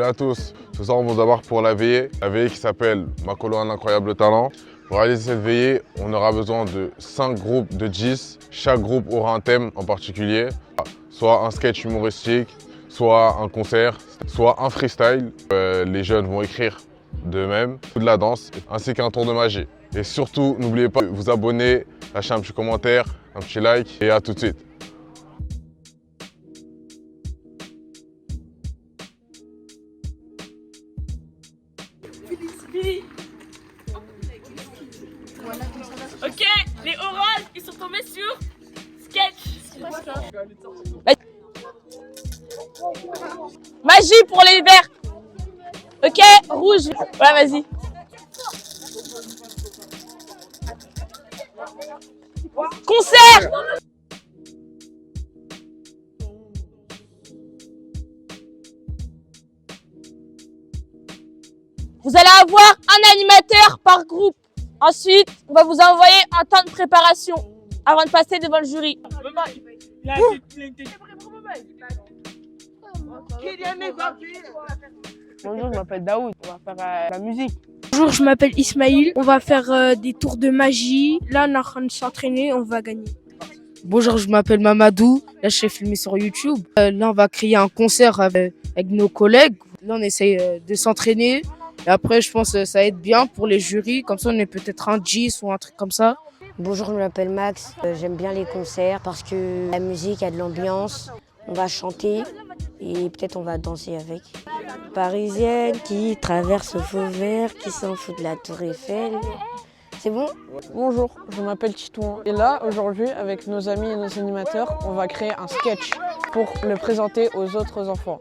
Salut à tous. Ce soir, on vous embarque pour la veillée qui s'appelle Makolo, un incroyable talent. Pour réaliser cette veillée, on aura besoin de 5 groupes de 10. Chaque groupe aura un thème en particulier, soit un sketch humoristique, soit un concert, soit un freestyle. Les jeunes vont écrire d'eux-mêmes, de la danse, ainsi qu'un tour de magie. Et surtout, n'oubliez pas de vous abonner, lâcher un petit commentaire, un petit like et à tout de suite. Ok, les orales, ils sont tombés sur sketch. Magie pour les verts. Ok, rouge. Ouais, vas-y. Concert. Vous allez avoir un animateur par groupe. Ensuite, on va vous envoyer un temps de préparation avant de passer devant le jury. Bonjour, je m'appelle Daoud, on va faire la musique. Bonjour, je m'appelle Ismaïl. On va faire des tours de magie. Là, on est en train de s'entraîner, on va gagner. Bonjour, je m'appelle Mamadou. Là, je suis filmé sur YouTube. Là, on va créer un concert avec nos collègues. Là, on essaye de s'entraîner. Et après, je pense que ça va être bien pour les jurys. Comme ça, on est peut-être un 10 ou un truc comme ça. Bonjour, je m'appelle Max. J'aime bien les concerts parce que la musique a de l'ambiance. On va chanter et peut-être on va danser avec. Parisienne qui traverse au feu vert, qui s'en fout de la Tour Eiffel. C'est bon? Bonjour, je m'appelle Titouan. Et là, aujourd'hui, avec nos amis et nos animateurs, on va créer un sketch pour le présenter aux autres enfants.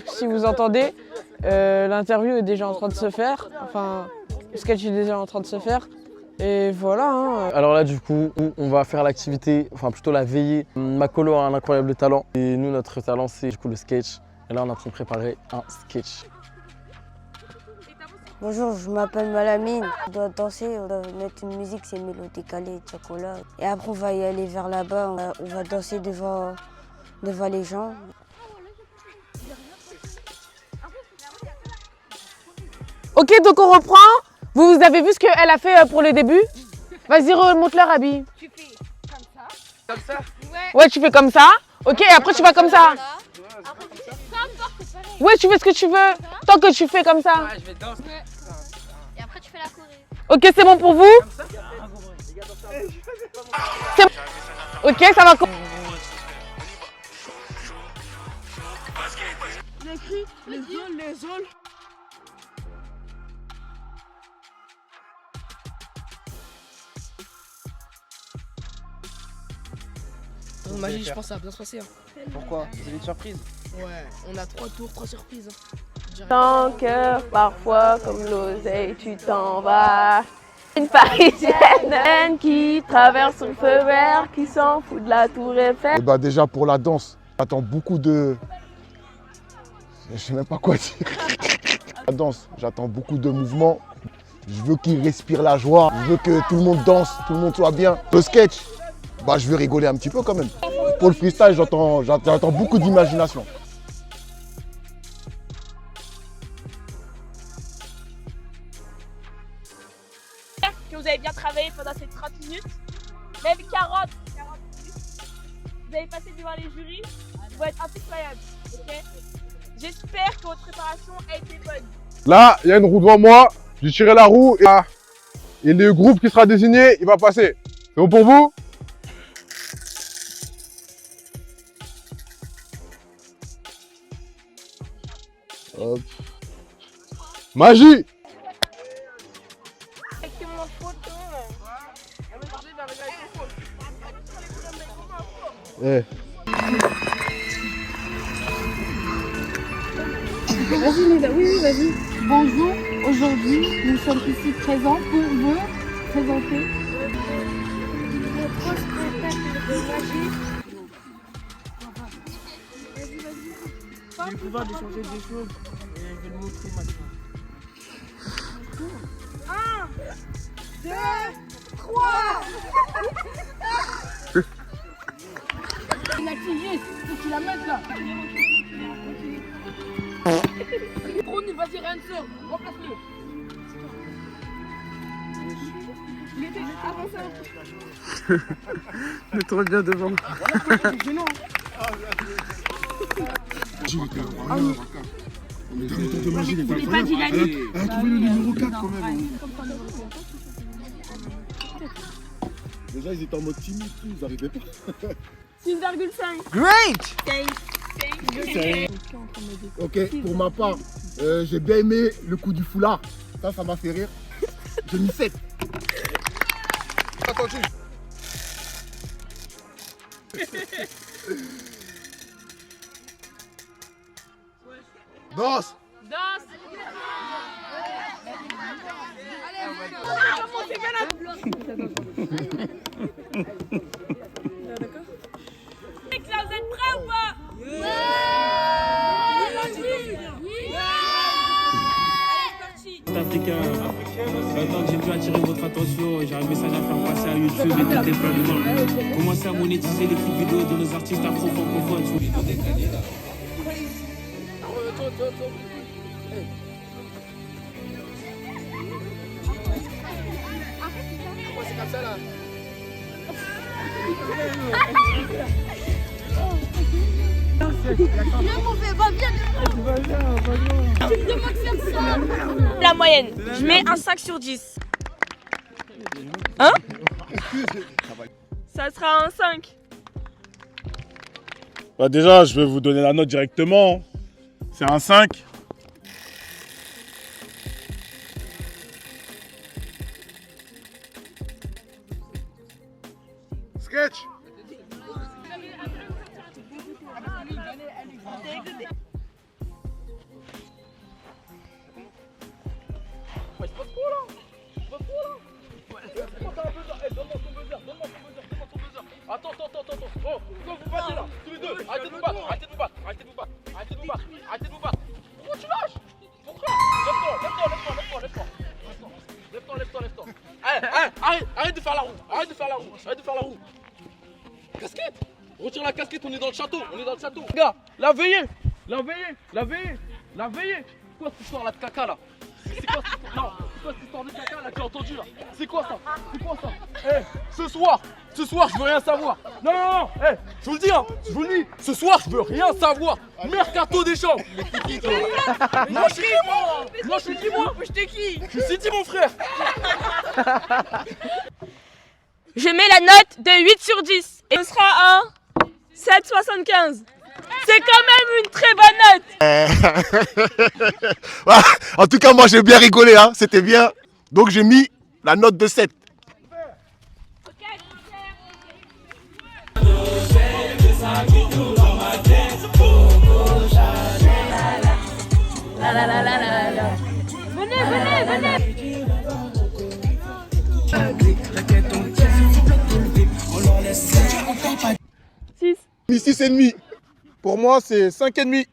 Si vous entendez, l'interview est déjà en train de se faire. Enfin, le sketch est déjà en train de se faire. Et voilà. Hein. Alors là, du coup, on va faire l'activité, enfin plutôt la veillée. Makolo a un incroyable talent. Et nous, notre talent, c'est du coup le sketch. Et là, on est en train de préparer un sketch. Bonjour, je m'appelle Malamine. On doit danser, on doit mettre une musique, c'est Mélodie Calais, Chocolat. Et après, on va y aller vers là-bas, on va danser devant les gens. Ok, donc on reprend. Vous avez vu ce qu'elle a fait pour le début? Vas-y, remonte-leur, Abby. Tu fais comme ça. Comme ça? Ouais, tu fais comme ça. Ok, et après tu vas comme ça. Ouais, tu fais ce que tu veux. Tant que tu fais comme ça. Ouais, je vais danser. Et après tu fais la choré. Ok, c'est bon pour vous? Ok, ça va. Les zones. En magie, je pense que ça va bien se passer. Hein. Pourquoi? C'est une surprise. Ouais, on a 3 tours, 3 surprises. Hein. Ton cœur, parfois comme l'oseille, tu t'en vas. Une Parisienne qui traverse le feu vert, qui s'en fout de la Tour Eiffel. Bah déjà pour la danse, j'attends beaucoup de... Je sais même pas quoi dire. La danse, j'attends beaucoup de mouvements. Je veux qu'ils respirent la joie. Je veux que tout le monde danse, tout le monde soit bien. Le sketch, bah je veux rigoler un petit peu quand même. Pour le freestyle, j'attends beaucoup d'imagination. Que vous avez bien travaillé pendant ces 30 minutes, même 40 minutes. Vous avez passé devant les jurys, vous allez être impitoyable, ok? J'espère que votre préparation a été bonne. Là, il y a une roue devant moi. J'ai tiré la roue et le groupe qui sera désigné, il va passer. C'est bon pour vous? Hop. Magie! Eh. Vas-y, Lisa, oui, vas-y. Bonjour, aujourd'hui, nous sommes ici présents pour vous présenter le gros spectacle de magie. J'ai le pouvoir de changer des choses et je vais le montrer maintenant. 1, 2, 3. Il a crié, faut que tu la mettes là. Brownie, vas-y, Rancer, remplace-le. Il était avancé un peu. Mais trop bien devant. C'est gênant. Il pas dit la nuit. Elle a trouvé le numéro 4 quand même. Déjà, ils étaient en mode timide, ils n'arrivaient pas. 6,5. Great! Ok, pour ma part, j'ai bien aimé le coup du foulard. Ça m'a fait rire. J'ai mis 7. Attendu. Danse. Là, vous êtes prêts ou pas? Africain, maintenant que j'ai pu attirer votre attention, j'ai un message à faire passer à YouTube et toutes les plateformes. Commencez à monétiser les clips vidéo de nos artistes afro-francophones. C'est comme ça là. La moyenne, je mets un 5 sur 10. Hein? Ça sera un 5. Bah déjà, je vais vous donner la note directement. C'est un 5. Sketch. Attends. Oh, pourquoi vous battez là? Tous les deux. Arrêtez de vous battre. Arrêtez de vous battre. Pourquoi tu lâches? Pourquoi? Lève-toi. Arrête de faire la roue. Casquette. Retire la casquette, on est dans le château. Gars, la veillée. Quoi cette histoire là de caca là? C'est quoi cette histoire? Non, c'est quoi cette histoire de caca là que j'ai entendu là? C'est quoi ça? Ce soir, je veux rien savoir. Non, je vous le dis, ce soir, je veux rien savoir. Mercato des champs. Non, je suis qui moi? Je t'ai qui? Je suis Sidi mon frère. Je mets la note de 8 sur 10. Et ce sera un 7,75. C'est quand même une très bonne note. En tout cas, moi j'ai bien rigolé, hein. C'était bien. Donc j'ai mis la note de 7. Venez. 6. 6,5. Pour moi, c'est 5,5. Ouais.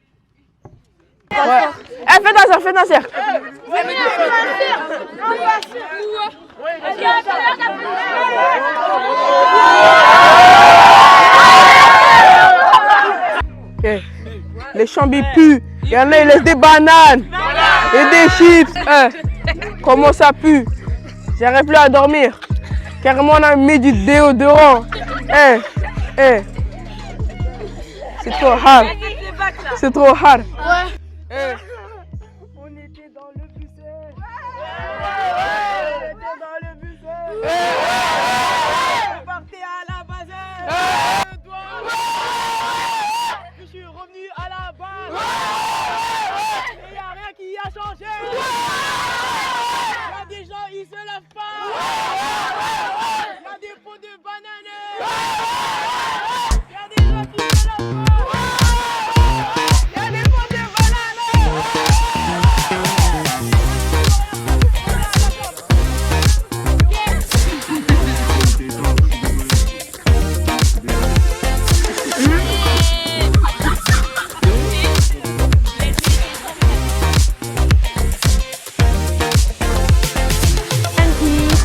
Fais un cercle. Okay. Les chambis puent. Il y en a, ils laissent des bananes et des chips. Comment ça pue? J'arrive plus à dormir. Carrément, on a mis du déodorant. C'est trop hard. Ouais. On était dans le bus. On partait à la base. Je suis revenu à la base. Et y a rien qui a changé. Y a des gens, ils se lavent pas. Y a des pots de bananes. Y a des gens qui se lavent pas.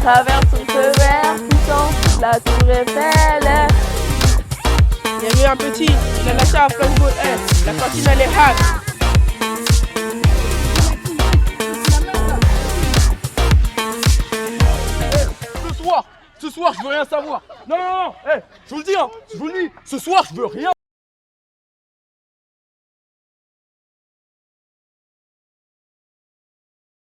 Traverse ce vert puissant, la tour Eiffel. Il y a eu un petit, il a lâché un flashball, la cantine elle est hard. soir, je veux rien savoir. Non, non, non, je vous le dis, je vous le dis, ce soir, je veux rien